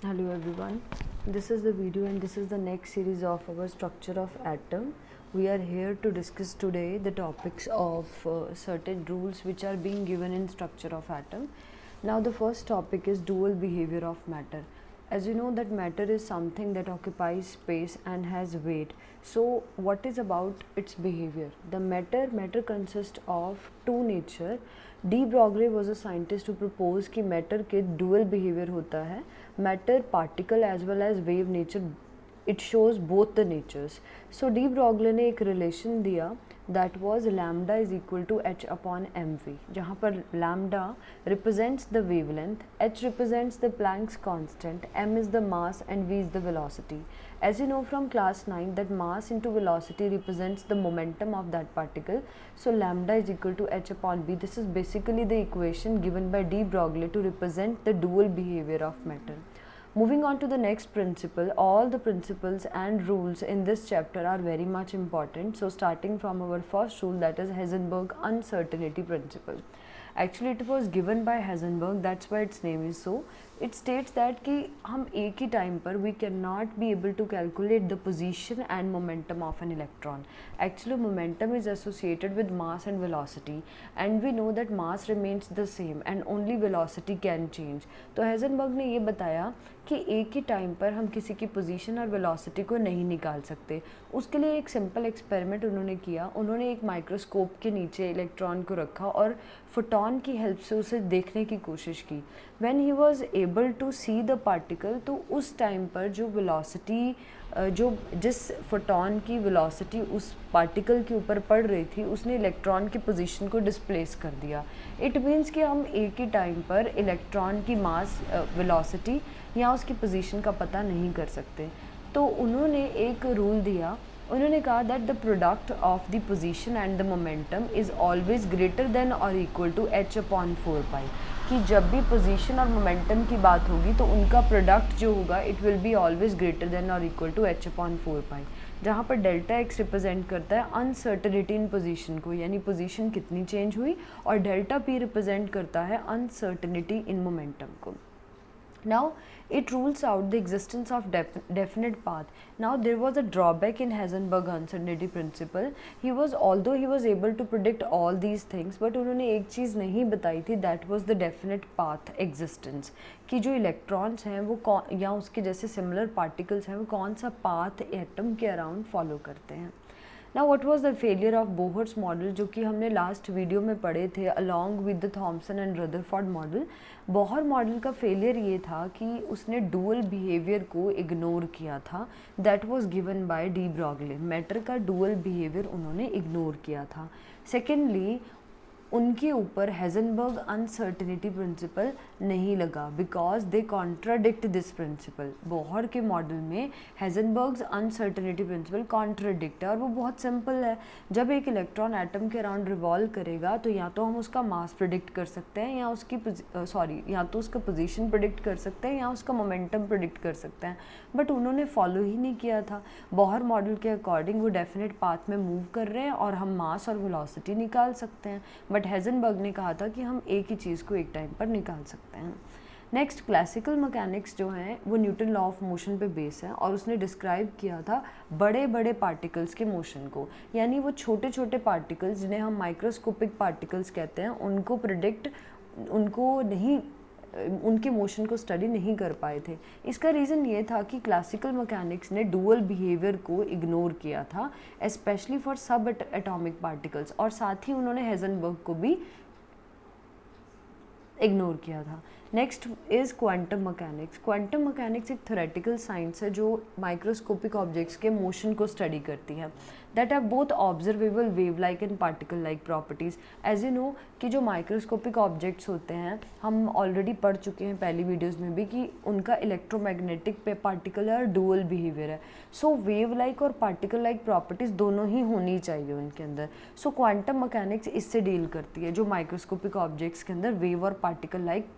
Hello everyone, this is the video and this is the next series of our structure of atom. We are here to discuss today the topics of certain rules which are being given in structure of atom. Now the first topic is dual behavior of matter. As you know that matter is something that occupies space and has weight. So what is about its behavior? The matter consists of two nature. De Broglie was a scientist to propose कि matter के dual behaviour होता है, matter particle as well as wave nature, it shows both the natures. So de Broglie ने एक relation दिया that was lambda is equal to h upon m v, जहाँ पर lambda represents the wavelength, h represents the Planck's constant, m is the mass and v is the velocity. As you know from class 9 that mass into velocity represents the momentum of that particle. So lambda is equal to h upon v. This is basically the equation given by de Broglie to represent the dual behavior of matter. Moving on to the next principle, all the principles and rules in this chapter are very much important. So starting from our first rule, that is Heisenberg uncertainty principle. Actually it was given by Heisenberg, that's why its name is so. It states that कि हम एक ही time पर we cannot be able to calculate the position and momentum of an electron. Actually momentum is associated with mass and velocity and we know that mass remains the same and only velocity can change. तो Heisenberg ने ये बताया कि एक ही time पर हम किसी की पोजीशन और वेलोसिटी को नहीं निकाल सकते. उसके लिए एक सिंपल एक्सपेरिमेंट उन्होंने किया. उन्होंने एक माइक्रोस्कोप के नीचे इलेक्ट्रॉन को रखा और फोटॉन की हेल्प से उसे देखने की कोशिश की. When he was able to see the particle, तो उस टाइम पर जो वेलोसिटी जिस फोटॉन की वेलोसिटी उस पार्टिकल के ऊपर पड़ रही थी उसने इलेक्ट्रॉन की पोजीशन को डिस्प्लेस कर दिया. इट मीन्स कि हम एक ही टाइम पर इलेक्ट्रॉन की मास, वेलोसिटी या उसकी पोजीशन का पता नहीं कर सकते. तो उन्होंने एक रूल दिया. उन्होंने कहा that the product of the position and the momentum is always greater than और इक्वल टू एच अपॉन 4 पाई. कि जब भी पोजीशन और मोमेंटम की बात होगी तो उनका प्रोडक्ट जो होगा it will be always greater than और इक्वल टू एच अपॉन 4 पाई, जहाँ पर डेल्टा एक्स रिप्रेजेंट करता है अनसर्टेनिटी इन पोजीशन को, यानी पोजीशन कितनी चेंज हुई, और डेल्टा पी रिप्रेजेंट करता है अनसर्टेनिटी इन मोमेंटम को. Now it rules out the existence of definite path. Now there was a drawback in Heisenberg uncertainty principle. Although he was able to predict all these things, but उन्होंने एक चीज़ नहीं बताई थी, that was the definite path existence. कि जो electrons हैं वो या उसके जैसे सिमिलर पार्टिकल्स हैं वो कौन सा पाथ एटम के अराउंड फॉलो करते हैं. Now what was the failure of Bohr's model, जो कि हमने लास्ट वीडियो में पढ़े थे along with the Thomson and Rutherford model. Bohr model का फेलियर ये था कि उसने डुअल बिहेवियर को इग्नोर किया था. That was given by de Broglie. Matter का डुअल बिहेवियर उन्होंने इग्नोर किया था. सेकेंडली उनके ऊपर हेजनबर्ग अनसर्टेनिटी प्रिंसिपल नहीं लगा because they contradict this principle. Bohr के मॉडल में हेजनबर्ग्स अनसर्टेनिटी प्रिंसिपल कॉन्ट्राडिक्ट है और वो बहुत सिंपल है. जब एक इलेक्ट्रॉन एटम के अराउंड रिवॉल्व करेगा तो या तो हम उसका मास प्रिडिक्ट कर सकते हैं या या तो उसका पोजीशन प्रिडिक्ट कर सकते हैं या उसका मोमेंटम प्रिडिक्ट कर सकते हैं. बट उन्होंने फॉलो ही नहीं किया था. बोहर मॉडल के अकॉर्डिंग वो डेफिनेट पाथ में मूव कर रहे हैं और हम मास और वेलोसिटी निकाल सकते हैं. बट हेजनबर्ग ने कहा था कि हम एक ही चीज़ को एक टाइम पर निकाल सकते हैं. नेक्स्ट क्लासिकल मैकेनिक्स जो हैं वो न्यूटन लॉ ऑफ मोशन पे बेस है और उसने डिस्क्राइब किया था बड़े बड़े पार्टिकल्स के मोशन को, यानी वो छोटे छोटे पार्टिकल्स जिन्हें हम माइक्रोस्कोपिक पार्टिकल्स कहते हैं उनके मोशन को स्टडी नहीं कर पाए थे. इसका रीज़न ये था कि क्लासिकल मैकेनिक्स ने डुअल बिहेवियर को इग्नोर किया था स्पेशली फॉर सब एटॉमिक पार्टिकल्स, और साथ ही उन्होंने हेजनबर्ग को भी इग्नोर किया था. Next is quantum mechanics. Quantum mechanics एक थ्योरेटिकल साइंस है जो माइक्रोस्कोपिक ऑब्जेक्ट्स के मोशन को स्टडी करती है. That are both observable wave like and particle like properties. As you know कि जो माइक्रोस्कोपिक ऑब्जेक्ट्स होते हैं हम ऑलरेडी पढ़ चुके हैं पहली वीडियोज़ में भी कि उनका इलेक्ट्रोमैग्नेटिक पे पार्टिकुलर डुअल बिहेवियर है. सो वेव लाइक और पार्टिकल लाइक प्रॉपर्टीज़ दोनों ही होनी चाहिए उनके अंदर. सो क्वांटम मैकेनिक्स इससे डील करती है जो माइक्रोस्कोपिक ऑब्जेक्ट्स के अंदर वेव और पार्टिकल लाइक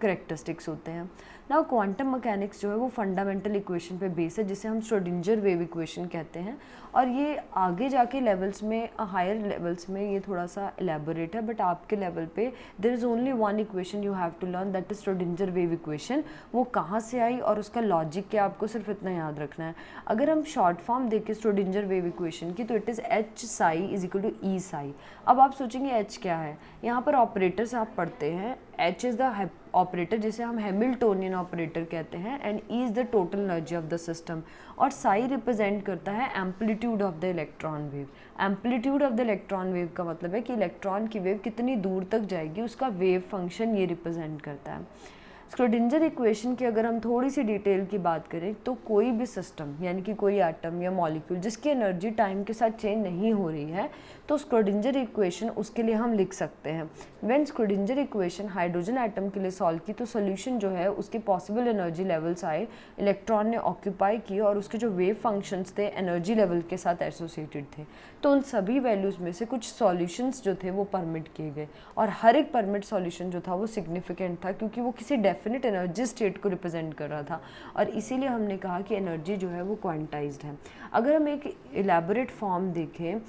करेक्टरिस्टिक्स होते हैं. ना क्वांटम मैकेनिक्स जो है वो फंडामेंटल इक्वेशन पे बेस है, जिसे हम श्रोडिंजर वेव इक्वेशन कहते हैं, और ये आगे जाके लेवल्स में, हायर लेवल्स में ये थोड़ा सा एलेबोरेट है, बट आपके लेवल पे there is only one equation you have to learn, that is Schrodinger wave equation. वो कहाँ से आई और उसका लॉजिक क्या, आपको सिर्फ इतना याद रखना है। अगर हम शॉर्ट फॉर्म देखें श्रोडिंजर वेव इक्वेशन की, तो it is H psi is equal to E psi. अब आप सोचेंगे एच क्या है, यहाँ पर ऑपरेटर्स आप पढ़ते हैं, एच इज़ द ऑपरेटर जिसे हम हैमिल्टोनियन ऑपरेटर कहते हैं, and E is the total energy of the system, और साई रिप्रेजेंट करता है amplitude of the electron wave. Amplitude of the electron wave का मतलब है कि इलेक्ट्रॉन की वेव कितनी दूर तक जाएगी, उसका वेव फंक्शन ये रिप्रेजेंट करता है। श्रोडिंजर इक्वेशन की अगर हम थोड़ी सी डिटेल की बात करें, तो कोई भी सिस्टम यानी कि कोई एटम या मॉलिक्यूल जिसकी एनर्जी टाइम के साथ चेंज नहीं हो रही है, तो श्रोडिंजर इक्वेशन उसके लिए हम लिख सकते हैं। When Schrödinger equation hydrogen atom के लिए सॉल्व की, तो सोल्यूशन जो है उसके पॉसिबल एनर्जी लेवल्स आए, इलेक्ट्रॉन ने ऑक्यूपाई किए, और उसके जो वेव फंक्शंस थे एनर्जी लेवल के साथ एसोसिएटेड थे, तो उन सभी वैल्यूज़ में से कुछ सॉल्यूशंस जो थे वो परमिट किए गए, और हर एक परमिट सॉल्यूशन जो था वो सिग्निफिकेंट था, क्योंकि वो किसी डेफिनेट एनर्जी स्टेट को रिप्रेजेंट कर रहा था, और इसीलिए हमने कहा कि एनर्जी जो है वो क्वांटाइज्ड है। अगर हम एक इलेबोरेट फॉर्म देखें,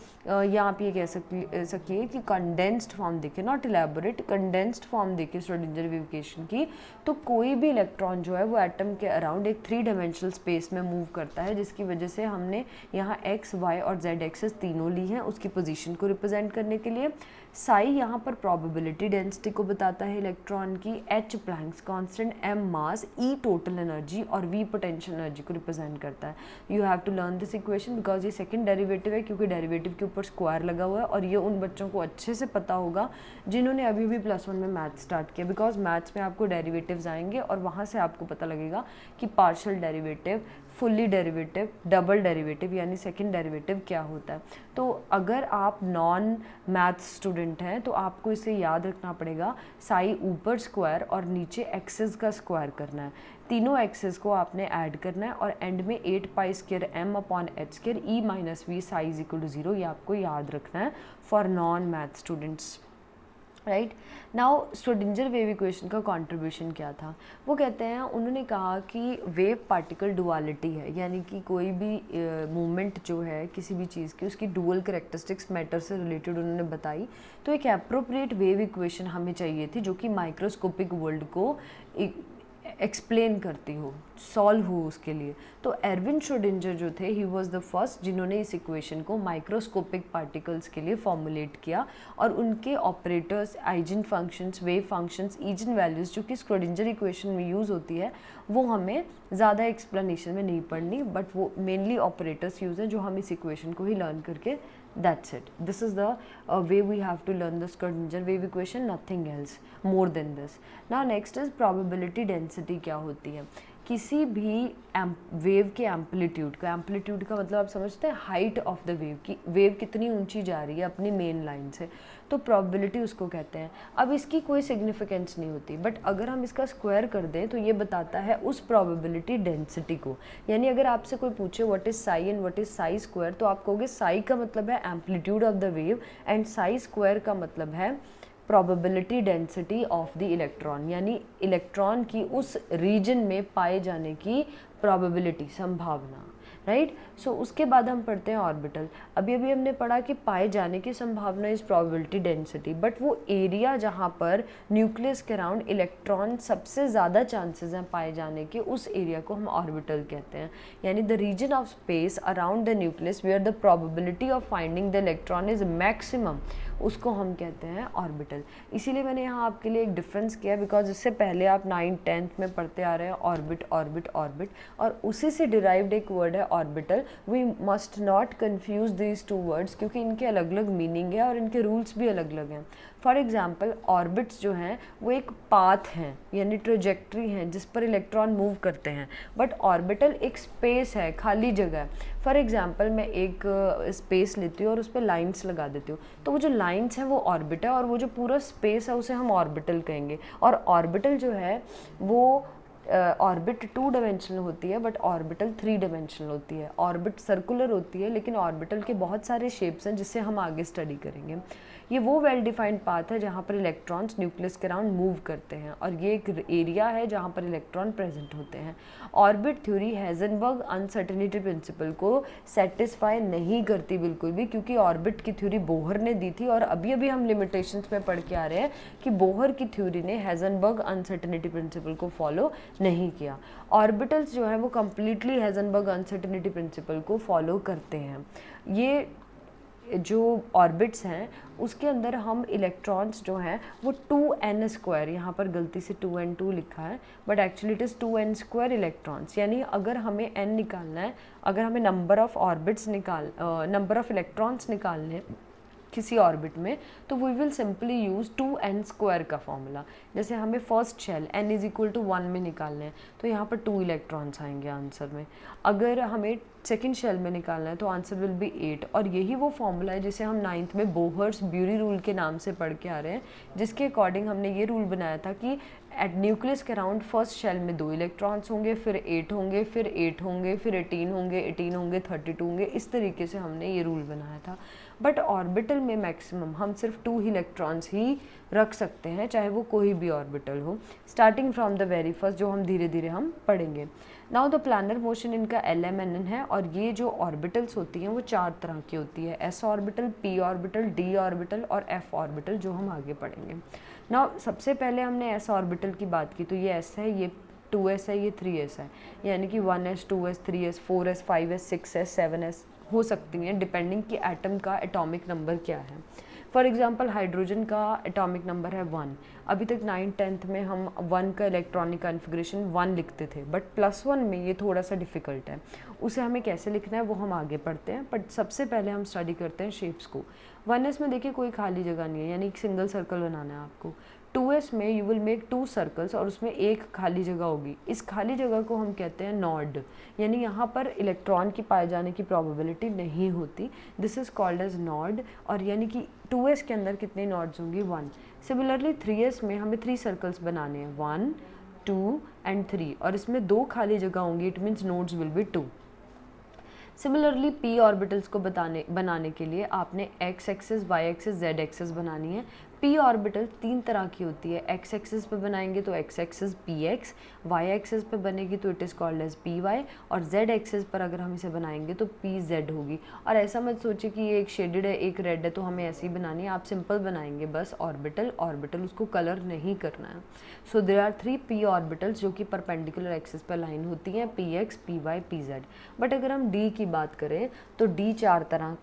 या आप ये कह सकिए कि कंडेंस्ड फॉर्म देखें, नॉट इलेबोरेट, कंडेंस्ड फॉर्म देखें श्रोडिंजर वेव इक्वेशन की, तो कोई भी इलेक्ट्रॉन जो है वो एटम के अराउंड एक 3 डायमेंशनल स्पेस में मूव करता है, जिसकी वजह से हमने यहाँ एक्स, वाई और जेड एक्सेस तीनों ली हैं उसकी पोजीशन को रिप्रेजेंट करने के लिए। साई यहाँ पर प्रोबेबिलिटी डेंसिटी को बताता है इलेक्ट्रॉन की, H Planck's constant, M mass, E total energy और वी पोटेंशियल एनर्जी को रिप्रेजेंट करता है। You have to learn this equation because ये सेकंड डेरिवेटिव है, क्योंकि डेरिवेटिव के ऊपर स्क्वायर लगा हुआ है, और ये उन बच्चों को अच्छे से पता होगा जिन्होंने अभी भी +1 में मैथ स्टार्ट किया, बिकॉज मैथ्स में आपको डेरिवेटिव्स आएंगे और वहाँ से आपको पता लगेगा कि partial derivative, fully derivative, double derivative यानी सेकंड डेरिवेटिव क्या होता है। तो अगर आप नॉन मैथ स्टूडेंट हैं तो आपको इसे याद रखना पड़ेगा, साई ऊपर स्क्वायर और नीचे एक्सेस का स्क्वायर करना है, तीनों एक्सेस को आपने ऐड करना है, और एंड में 8π² m/h² e - v psi is equal to 0, ये आपको याद रखना है for non math students, right. Now Schrodinger wave equation का कंट्रीब्यूशन क्या था, वो कहते हैं, उन्होंने कहा कि वेव पार्टिकल डुअलिटी है, यानी कि कोई भी मूवमेंट जो है किसी भी चीज़ की, उसकी डुअल कैरेक्टरिस्टिक्स मैटर से रिलेटेड उन्होंने बताई। तो एक एप्रोप्रिएट वेव इक्वेशन हमें चाहिए थी जो कि माइक्रोस्कोपिक वर्ल्ड को एक्सप्लेन करती हो, सॉल्व हो उसके लिए। तो एरविन श्रोडिंजर जो थे, ही वॉज द फर्स्ट जिन्होंने इस इक्वेशन को माइक्रोस्कोपिक पार्टिकल्स के लिए फॉर्मुलेट किया, और उनके operators, eigen functions, wave functions, engine values जो कि श्रोडिंजर इक्वेशन में यूज़ होती है, वो हमें ज़्यादा एक्सप्लेनेशन में नहीं पढ़नी, बट वो मेनली ऑपरेटर्स यूज़ हैं जो हम इस इक्वेशन को ही लर्न करके, that's it, this is the way we have to learn the Schrodinger wave equation, nothing else more than this. Now next is probability density क्या होती है। किसी भी वेव के एम्पलीट्यूड का, एम्पलीट्यूड का मतलब आप समझते हैं हाइट ऑफ द वेव, की वेव कितनी ऊंची जा रही है अपनी मेन लाइन से, तो प्रोबेबिलिटी उसको कहते हैं। अब इसकी कोई सिग्निफिकेंस नहीं होती, बट अगर हम इसका स्क्वायर कर दें तो ये बताता है उस प्रोबेबिलिटी डेंसिटी को। यानी अगर आपसे कोई पूछे what is Sai and what is Sai square, तो आप कहोगे साई का मतलब है amplitude of the wave, and Sai square का मतलब है probability density of the electron, यानी इलेक्ट्रॉन की उस रीजन में पाए जाने की प्रोबेबिलिटी, संभावना, राइट। सो उसके बाद हम पढ़ते हैं ऑर्बिटल। अभी हमने पढ़ा कि पाए जाने की संभावना इज प्रोबेबिलिटी डेंसिटी, बट वो एरिया जहाँ पर न्यूक्लियस के अराउंड इलेक्ट्रॉन सबसे ज़्यादा चांसेस हैं पाए जाने के, उस एरिया को हम ऑर्बिटल कहते हैं। यानी the region of space around the nucleus where the probability of finding the electron is maximum, उसको हम कहते हैं ऑर्बिटल। इसीलिए मैंने यहाँ आपके लिए एक डिफरेंस किया, बिकॉज इससे पहले आप 9th 10th में पढ़ते आ रहे हैं ऑर्बिट ऑर्बिट ऑर्बिट, और उसी से डिराइव्ड एक वर्ड है orbital. We must not confuse these two words, क्योंकि इनके अलग अलग मीनिंग है और इनके रूल्स भी अलग अलग हैं। फॉर एग्जाम्पल ऑर्बिट्स जो हैं वो एक पाथ हैं, यानी ट्रेजेक्ट्री हैं जिस पर इलेक्ट्रॉन मूव करते हैं, बट ऑर्बिटल एक स्पेस है, खाली जगह है। फॉर एग्जाम्पल मैं एक स्पेस लेती हूँ और उस पर लाइन्स लगा देती हूँ, तो वो जो लाइन्स हैं वो ऑर्बिट है, और वो जो पूरा स्पेस है उसे हम ऑर्बिटल कहेंगे। और ऑर्बिटल जो है वो ऑर्बिट 2 डायमेंशनल होती है बट ऑर्बिटल 3 डायमेंशनल होती है। ऑर्बिट सर्कुलर होती है लेकिन ऑर्बिटल के बहुत सारे शेप्स हैं जिससे हम आगे स्टडी करेंगे। ये वो वेल डिफाइंड पाथ है जहाँ पर इलेक्ट्रॉन्स न्यूक्लियस के अराउंड मूव करते हैं और ये एक एरिया है जहाँ पर इलेक्ट्रॉन प्रेजेंट होते हैं। Orbit theory Heisenberg uncertainty principle को सेटिस्फाई नहीं करती बिल्कुल भी, क्योंकि ऑर्बिट की थ्योरी बोहर ने दी थी और अभी अभी हम लिमिटेशंस में पढ़ के आ रहे हैं कि बोहर की थ्योरी ने हाइजेनबर्ग अनसर्टेनिटी प्रिंसिपल को फॉलो नहीं किया। ऑर्बिटल्स जो है वो कम्प्लीटली हाइजेनबर्ग अनसर्टेनिटी प्रिंसिपल को फॉलो करते हैं। ये जो ऑर्बिट्स हैं उसके अंदर हम इलेक्ट्रॉन्स जो हैं वो 2n², यहाँ पर गलती से 2n2 लिखा है but actually it is 2n² electrons, यानी अगर हमें n निकालना है, अगर हमें नंबर ऑफ़ इलेक्ट्रॉन्स निकालने हैं किसी ऑर्बिट में, तो we will simply use 2n² का फॉर्मूला। जैसे हमें फर्स्ट शेल n = 1 में निकालना है तो यहाँ पर 2 इलेक्ट्रॉन्स आएंगे आंसर में। अगर हमें सेकंड शेल में निकालना है तो आंसर विल बी 8। और यही वो फॉर्मूला है जिसे हम 9th में बोहर्स-ब्यूरी रूल के नाम से पढ़ के आ रहे हैं, जिसके अकॉर्डिंग हमने ये रूल बनाया था कि एट न्यूक्लियस के अराउंड फर्स्ट शेल में 2 इलेक्ट्रॉन्स होंगे, फिर 8 होंगे, फिर 8 होंगे, फिर 18 होंगे, 18 होंगे, 32 होंगे। इस तरीके से हमने ये रूल बनाया था। बट ऑर्बिटल में मैक्सिमम हम सिर्फ 2 इलेक्ट्रॉन्स ही रख सकते हैं, चाहे वो कोई भी ऑर्बिटल हो, starting from the very first, जो हम धीरे धीरे हम पढ़ेंगे। नाउ द प्लानर मोशन इनका LMNN है और ये जो ऑर्बिटल्स होती हैं वो 4 तरह की होती है, s orbital, p orbital, d orbital और f ऑर्बिटल, जो हम आगे पढ़ेंगे। नाउ सबसे पहले हमने s ऑर्बिटल की बात की, तो ये s है, ये 2s है, ये 3s है, यानी कि 1s, 2s, 3s, 4s, 5s, 6s, 7s हो सकती हैं डिपेंडिंग कि एटम का एटॉमिक नंबर क्या है। फॉर एग्जांपल हाइड्रोजन का एटॉमिक नंबर है 1। अभी तक 9th 10th में हम 1 का इलेक्ट्रॉनिक कॉन्फ़िगरेशन 1 लिखते थे, बट +1 में ये थोड़ा सा डिफ़िकल्ट है। उसे हमें कैसे लिखना है वो हम आगे पढ़ते हैं, बट सबसे पहले हम स्टडी करते हैं शेप्स को। 1s में देखिए कोई खाली जगह नहीं है, यानी एक सिंगल सर्कल बनाना है आपको। 2s में यू विल मेक 2 सर्कल्स और उसमें एक खाली जगह होगी। इस खाली जगह को हम कहते हैं नॉड, यानी यहाँ पर इलेक्ट्रॉन की पाए जाने की प्रोबेबिलिटी नहीं होती। This is called as node, और यानी कि 2s के अंदर कितने नॉड्स होंगी? 1। सिमिलरली 3s में हमें 3 सर्कल्स बनाने हैं, 1, 2 एंड 3, और इसमें 2 खाली जगह होंगी, it means nodes will be 2। Similarly p orbitals को बनाने के लिए आपने x axis, y axis, z axis बनानी है। p ऑर्बिटल 3 तरह की होती है, x एक्सिस पे बनाएंगे तो x axis px, y axis पे बनेगी तो it is called as py, और z एक्सिस पर अगर हम इसे बनाएंगे तो pz होगी। और ऐसा मत सोचिए कि ये एक शेडेड है एक रेड है तो हमें ऐसे ही बनानी है, आप सिंपल बनाएंगे बस ऑर्बिटल ऑर्बिटल, उसको कलर नहीं करना है। So there are 3 p orbitals जो कि परपेंडिकुलर एक्सिस पर लाइन होती हैं, px, py, pz। बट अगर हम d की बात करें तो d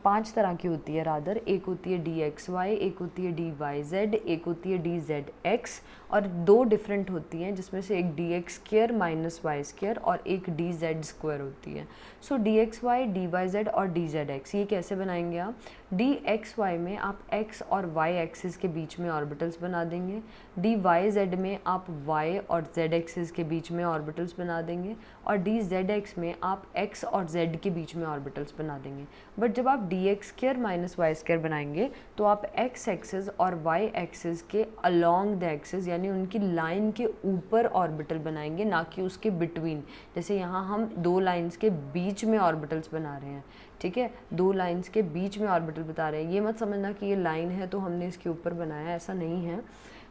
5 तरह की होती है रादर। एक होती है dxy, एक होती है dyz, एक होती है dzx, और 2 डिफरेंट होती हैं जिसमें से एक dx² - y² और एक dz² होती है। सो dxy, dyz और dzx ये कैसे बनाएंगे आप? dxy में आप x और y एक्सिस के बीच में ऑर्बिटल्स बना देंगे, dyz में आप y और z एक्सिस के बीच में ऑर्बिटल्स बना देंगे, और dzx में आप x और z के बीच में ऑर्बिटल्स बना देंगे। बट जब आप dx² - y² बनाएंगे तो आप x एक्सिस और y एक्सिस के अलोंग द एक्सिस, यानी उनकी लाइन के ऊपर ऑर्बिटल बनाएंगे, ना कि उसके बिटवीन। जैसे यहाँ हम 2 लाइंस के बीच में ऑर्बिटल्स बना रहे हैं, ठीक है, 2 लाइंस के बीच में ऑर्बिटल बता रहे हैं। ये मत समझना कि ये लाइन है तो हमने इसके ऊपर बनाया, ऐसा नहीं है,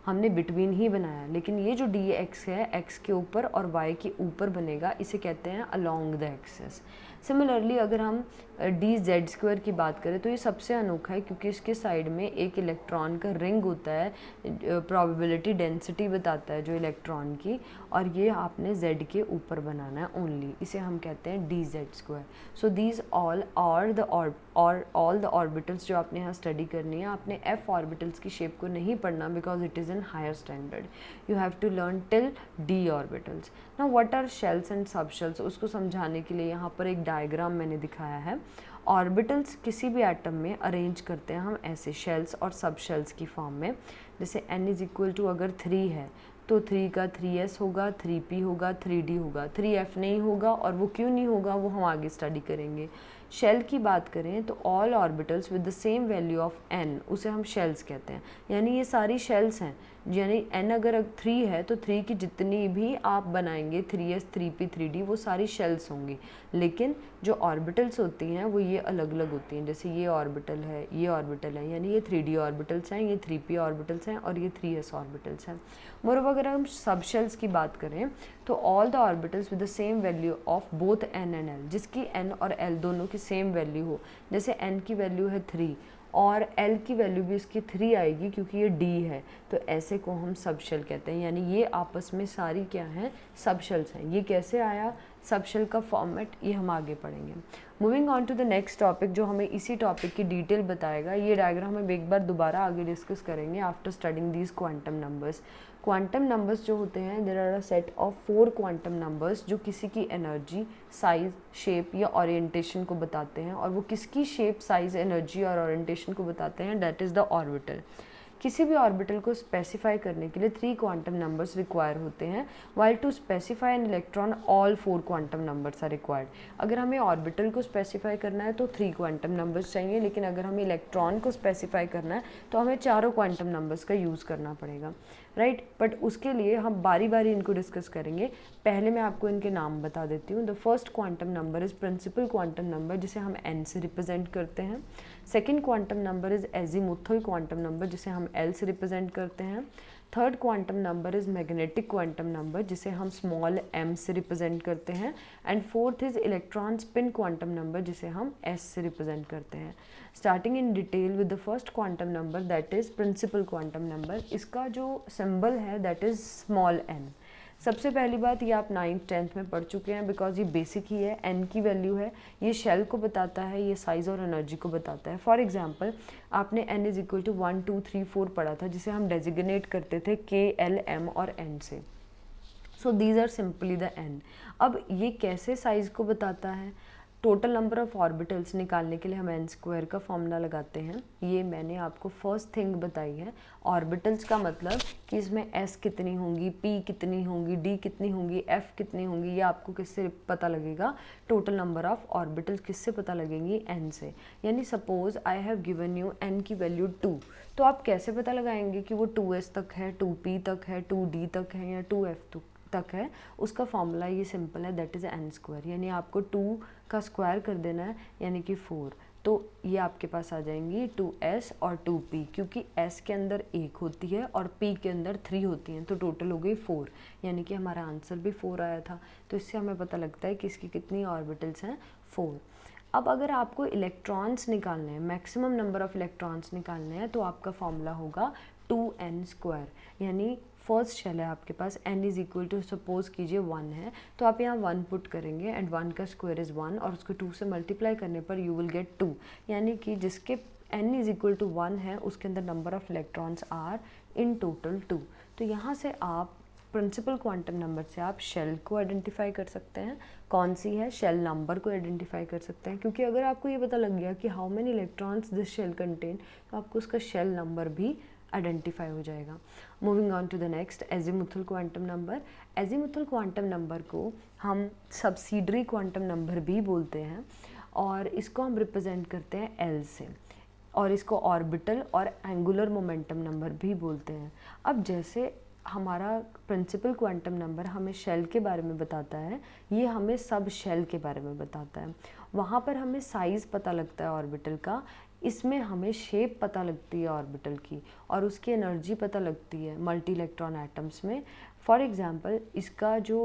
हमने बिटवीन ही बनाया। लेकिन ये जो dx है x के ऊपर और y के ऊपर बनेगा, इसे कहते हैं अलोंग द एक्सिस। सिमिलरली अगर हम dz² की बात करें तो ये सबसे अनोखा है क्योंकि इसके साइड में एक इलेक्ट्रॉन का रिंग होता है, प्रोबेबिलिटी डेंसिटी बताता है जो इलेक्ट्रॉन की, और ये आपने z के ऊपर बनाना है ओनली, इसे हम कहते हैं dz²। So these all the orbitals जो आपने यहाँ स्टडी करनी है। आपने f ऑर्बिटल्स की शेप को नहीं पढ़ना because it is in higher standard, you have to learn till d orbitals. Now what are shells and sub shells, उसको समझाने के लिए यहाँ पर एक डायग्राम मैंने दिखाया है। ऑर्बिटल्स किसी भी एटम में अरेंज करते हैं हम ऐसे शेल्स और सब शेल्स की फॉर्म में। जैसे n = अगर 3 है तो 3 का 3s होगा, 3p होगा, 3d होगा, 3f नहीं होगा, और वो क्यों नहीं होगा वो हम आगे स्टडी करेंगे। शेल की बात करें तो all orbitals with the same value of n, उसे हम शेल्स कहते हैं, यानी ये सारी शेल्स हैं। यानी n अगर 3 है तो 3 की जितनी भी आप बनाएंगे 3s 3p 3d वो सारी शेल्स होंगी, लेकिन जो ऑर्बिटल्स होती हैं वो ये अलग अलग होती हैं। जैसे ये ऑर्बिटल है, ये ऑर्बिटल है, यानी ये 3d ऑर्बिटल्स हैं, ये 3p ऑर्बिटल्स हैं और ये 3s ऑर्बिटल्स हैं। मोreover अगर हम सब शेल्स की बात करें तो all the orbitals with the same value of both n and l, जिसकी n और l दोनों की सेम वैल्यू हो। जैसे n की वैल्यू है 3 और l की वैल्यू भी इसकी 3 आएगी क्योंकि ये d है, तो ऐसे को हम सब शेल कहते हैं। यानी ये आपस में सारी क्या हैं, सब शेल्स हैं। ये कैसे आया सब शेल का फॉर्मेट, ये हम आगे पढ़ेंगे। Moving on to the next topic जो हमें इसी टॉपिक की डिटेल बताएगा। ये डायग्राम हम एक बार दोबारा आगे डिस्कस करेंगे after studying these quantum numbers. Quantum numbers जो होते हैं, there are a set of 4 quantum numbers जो किसी की एनर्जी, साइज, शेप या ओरिएंटेशन को बताते हैं। और वो किसकी शेप, साइज, एनर्जी और ओरिएंटेशन को बताते हैं, दैट इज़ द ऑर्बिटल। किसी भी ऑर्बिटल को स्पेसिफाई करने के लिए 3 क्वांटम नंबर्स रिक्वायर होते हैं, while to specify an electron all 4 quantum numbers are required. अगर हमें ऑर्बिटल को स्पेसिफाई करना है तो 3 क्वांटम नंबर्स चाहिए, लेकिन अगर हमें इलेक्ट्रॉन को स्पेसिफाई करना है तो हमें चारों क्वांटम नंबर्स का यूज़ करना पड़ेगा, राइट। बट उसके लिए हम बारी बारी इनको डिस्कस करेंगे। पहले मैं आपको इनके नाम बता देती हूँ। The first quantum number is principal quantum number, जिसे हम n से रिप्रेजेंट करते हैं। Second quantum number is azimuthal quantum number, जिसे हम l से रिप्रेजेंट करते हैं। Third quantum number is magnetic quantum number, जिसे हम स्मॉल m से रिप्रेजेंट करते हैं। And fourth is electron spin quantum number, जिसे हम s से रिप्रेजेंट करते हैं। Starting in detail with the first quantum number that is principal quantum number. इसका जो सिंबल है दैट इज़ स्मॉल n। सबसे पहली बात, ये आप 9th 10th में पढ़ चुके हैं बिकॉज ये बेसिक ही है। n की वैल्यू है, ये शेल को बताता है, ये साइज़ और एनर्जी को बताता है। फॉर एग्जांपल आपने n इज इक्वल टू 1 2 3 4 पढ़ा था, जिसे हम डेजिग्नेट करते थे k l m और n से। So these are simply the n। अब ये कैसे साइज़ को बताता है, टोटल नंबर ऑफ ऑर्बिटल्स निकालने के लिए हम n स्क्वायर का फॉर्मूला लगाते हैं। ये मैंने आपको फर्स्ट थिंग बताई है। ऑर्बिटल्स का मतलब कि इसमें s कितनी होंगी, p कितनी होंगी, d कितनी होंगी, f कितनी होंगी, ये आपको किससे पता लगेगा, टोटल नंबर ऑफ ऑर्बिटल्स किससे पता लगेंगी, n से। यानी suppose I have given you n की वैल्यू 2, तो आप कैसे पता लगाएंगे कि वो 2s तक है, 2p तक है, 2d तक है या 2f तक है। उसका फॉर्मूला ये सिंपल है, दैट इज़ n स्क्वायर। यानी आपको 2 का स्क्वायर कर देना है, यानी कि 4, तो ये आपके पास आ जाएंगी 2s और 2p, क्योंकि s के अंदर 1 होती है और p के अंदर 3 होती हैं, तो टोटल हो गई 4। यानी कि हमारा आंसर भी 4 आया था। तो इससे हमें पता लगता है कि इसकी कितनी ऑर्बिटल्स हैं, 4। अब अगर आपको इलेक्ट्रॉन्स निकालने हैं, मैक्सिमम नंबर ऑफ इलेक्ट्रॉन्स निकालने हैं, तो आपका फॉर्मूला होगा 2n स्क्वायर। यानी फर्स्ट शेल है आपके पास, n is equal to suppose कीजिए 1 है, तो आप यहाँ 1 पुट करेंगे एंड 1 का स्क्वायर इज़ 1 और उसको 2 से मल्टीप्लाई करने पर यू विल गेट 2। यानी कि जिसके n इज़ इक्वल टू 1 है उसके अंदर number of electrons are in total 2। तो यहाँ से आप प्रिंसिपल क्वांटम नंबर से आप शेल को आइडेंटिफाई कर सकते हैं, कौन सी है, शेल नंबर को आइडेंटिफाई कर सकते हैं। क्योंकि अगर आपको ये पता लग गया कि how many electrons this shell contain, तो आपको उसका शेल नंबर भी आइडेंटिफाई हो जाएगा। Moving on to the next, azimuthal quantum number. Azimuthal quantum number को हम सब्सिडरी क्वांटम नंबर भी बोलते हैं और इसको हम रिप्रेजेंट करते हैं एल से, और इसको ऑर्बिटल और एंगुलर मोमेंटम नंबर भी बोलते हैं। अब जैसे हमारा प्रिंसिपल क्वांटम नंबर हमें शेल के बारे में बताता है, ये हमें सब शेल के बारे में बताता है। वहाँ पर हमें साइज़ पता लगता है ऑर्बिटल का, इसमें हमें शेप पता लगती है ऑर्बिटल की और उसकी एनर्जी पता लगती है मल्टी इलेक्ट्रॉन एटम्स में। फॉर एग्जांपल इसका जो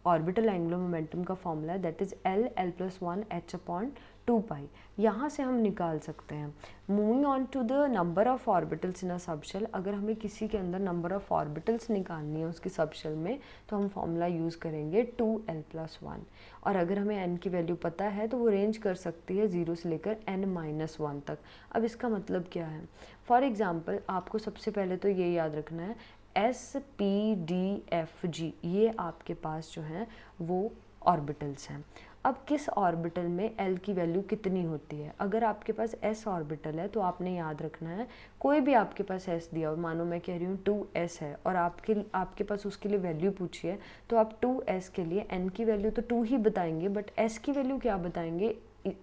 ऑर्बिटल एंगुलर मोमेंटम का फॉर्मूला है that is L+1 h/2 pi, यहाँ से हम निकाल सकते हैं। Moving on to the number of orbitals in a subshell, अगर हमें किसी के अंदर नंबर ऑफ ऑर्बिटल्स निकालनी है उसकी सबशेल में, तो हम फॉर्मूला यूज़ करेंगे 2l+1। और अगर हमें n की वैल्यू पता है तो वो रेंज कर सकती है 0 से लेकर n-1 तक। अब इसका मतलब क्या है, फॉर एग्ज़ाम्पल आपको सबसे पहले तो ये याद रखना है S, P, D, F, G, ये आपके पास जो हैं वो ऑर्बिटल्स हैं। अब किस ऑर्बिटल में L की वैल्यू कितनी होती है, अगर आपके पास S ऑर्बिटल है तो आपने याद रखना है, कोई भी आपके पास S दिया और मानो मैं कह रही हूँ 2s है और आपके पास उसके लिए वैल्यू पूछी है, तो आप 2s के लिए n की वैल्यू तो 2 ही बताएंगे, बट s की वैल्यू क्या बताएंगे,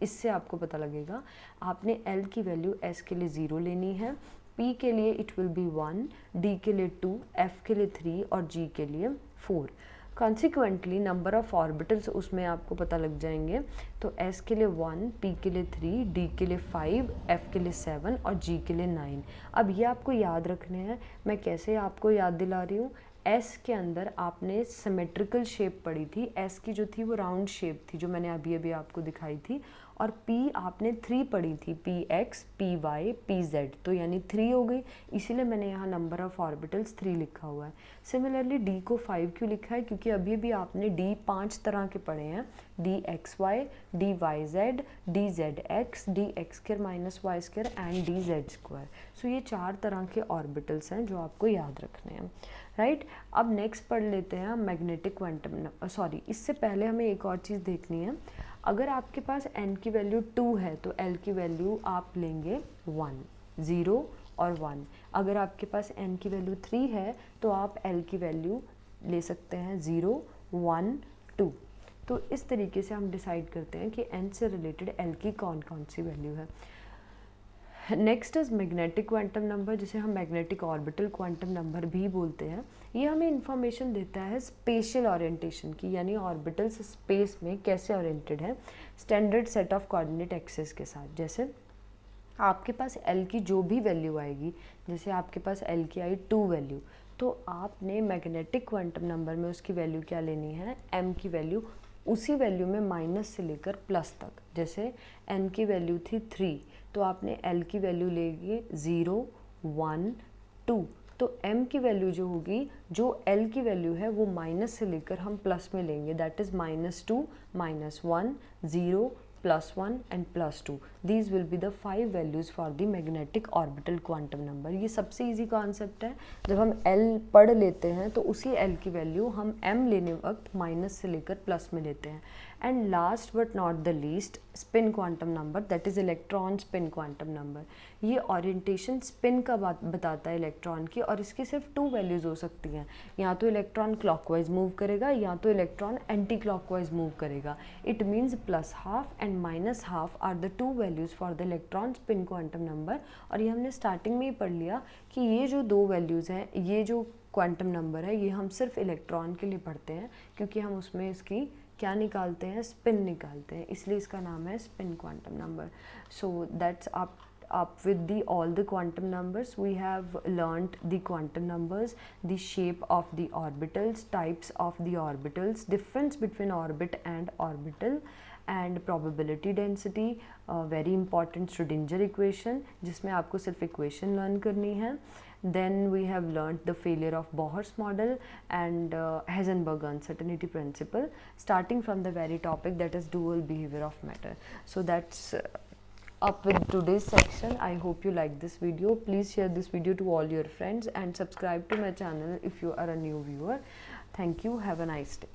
इससे आपको पता लगेगा। आपने L की वैल्यू S के लिए 0 लेनी है, P के लिए इट विल बी 1, D के लिए 2, F के लिए 3 और G के लिए 4। कॉन्सिक्वेंटली नंबर ऑफ ऑर्बिटल्स उसमें आपको पता लग जाएंगे। तो S के लिए 1, P के लिए 3, D के लिए 5, F के लिए 7 और G के लिए 9। अब ये आपको याद रखने हैं। मैं कैसे आपको याद दिला रही हूँ, S के अंदर आपने सिमेट्रिकल शेप पढ़ी थी, S की जो थी वो राउंड शेप थी जो मैंने अभी अभी आपको दिखाई थी, और P आपने 3 पढ़ी थी, PX, PY, PZ, तो यानी 3 हो गई, इसीलिए मैंने यहाँ नंबर ऑफ ऑर्बिटल्स 3 लिखा हुआ है। सिमिलरली D को 5 क्यों लिखा है, क्योंकि अभी अभी आपने D 5 तरह के पढ़े हैं, DXY, DYZ, DZX, DX² minus y square and DZ square. So ये 4 तरह के ऑर्बिटल्स हैं जो आपको याद रखने हैं, राइट। अब नेक्स्ट पढ़ लेते हैं मैग्नेटिक क्वांटम, सॉरी इससे पहले हमें एक और चीज़ देखनी है। अगर आपके पास n की वैल्यू 2 है तो L की वैल्यू आप लेंगे 1, 0 और 1। अगर आपके पास n की वैल्यू 3 है तो आप L की वैल्यू ले सकते हैं 0, 1, 2। तो इस तरीके से हम डिसाइड करते हैं कि n से रिलेटेड L की कौन कौन सी वैल्यू है। Next is magnetic quantum number, जिसे हम मैग्नेटिक ऑर्बिटल क्वांटम नंबर भी बोलते हैं। ये हमें इंफॉर्मेशन देता है स्पेशल ओरिएंटेशन की, यानी ऑर्बिटल्स स्पेस में कैसे ओरिएंटेड है standard set of coordinate axis के साथ। जैसे आपके पास L की जो भी वैल्यू आएगी, जैसे आपके पास L की आई 2 वैल्यू, तो आपने मैग्नेटिक क्वांटम नंबर में उसकी वैल्यू क्या लेनी है, m की वैल्यू उसी वैल्यू में माइनस से लेकर प्लस तक। जैसे n की वैल्यू थी 3 तो आपने L की वैल्यू लेगी 0, 1, 2। तो m की वैल्यू जो होगी, जो L की वैल्यू है वो माइनस से लेकर हम प्लस में लेंगे, that is -2, -1, 0, +1 and +2। These will be the 5 values for the magnetic orbital quantum number. ये सबसे इजी कॉन्सेप्ट है। जब हम L पढ़ लेते हैं तो उसी L की वैल्यू हम m लेने वक्त माइनस से लेकर प्लस में लेते हैं। And last but not the least, spin quantum number, that is electron spin quantum number. ये ओरिएंटेशन स्पिन का बात बताता है इलेक्ट्रॉन की, और इसकी सिर्फ 2 वैल्यूज़ हो सकती हैं, या तो इलेक्ट्रॉन क्लॉकवाइज मूव करेगा या तो इलेक्ट्रॉन एंटी क्लॉकवाइज मूव करेगा। It means +½ and -½ are the 2 values for the electron spin quantum number. और ये हमने स्टार्टिंग में ही पढ़ लिया कि ये जो 2 वैल्यूज़ हैं, ये जो क्वांटम नंबर है, ये हम सिर्फ इलेक्ट्रॉन के लिए पढ़ते हैं, क्योंकि हम उसमें इसकी क्या निकालते हैं, स्पिन निकालते हैं, इसलिए इसका नाम है spin quantum number. So that's up with all the quantum numbers. We have learnt the quantum numbers, the shape of the orbitals, types of the orbitals, difference between orbit and orbital, and probability density, very important Schrödinger equation जिसमें आपको सिर्फ equation learn करनी है। Then we have learnt the failure of Bohr's model and Heisenberg uncertainty principle, starting from the very topic that is dual behavior of matter. So that's up with today's section. I hope you like this video. Please share this video to all your friends and subscribe to my channel if you are a new viewer. Thank you. Have a nice day.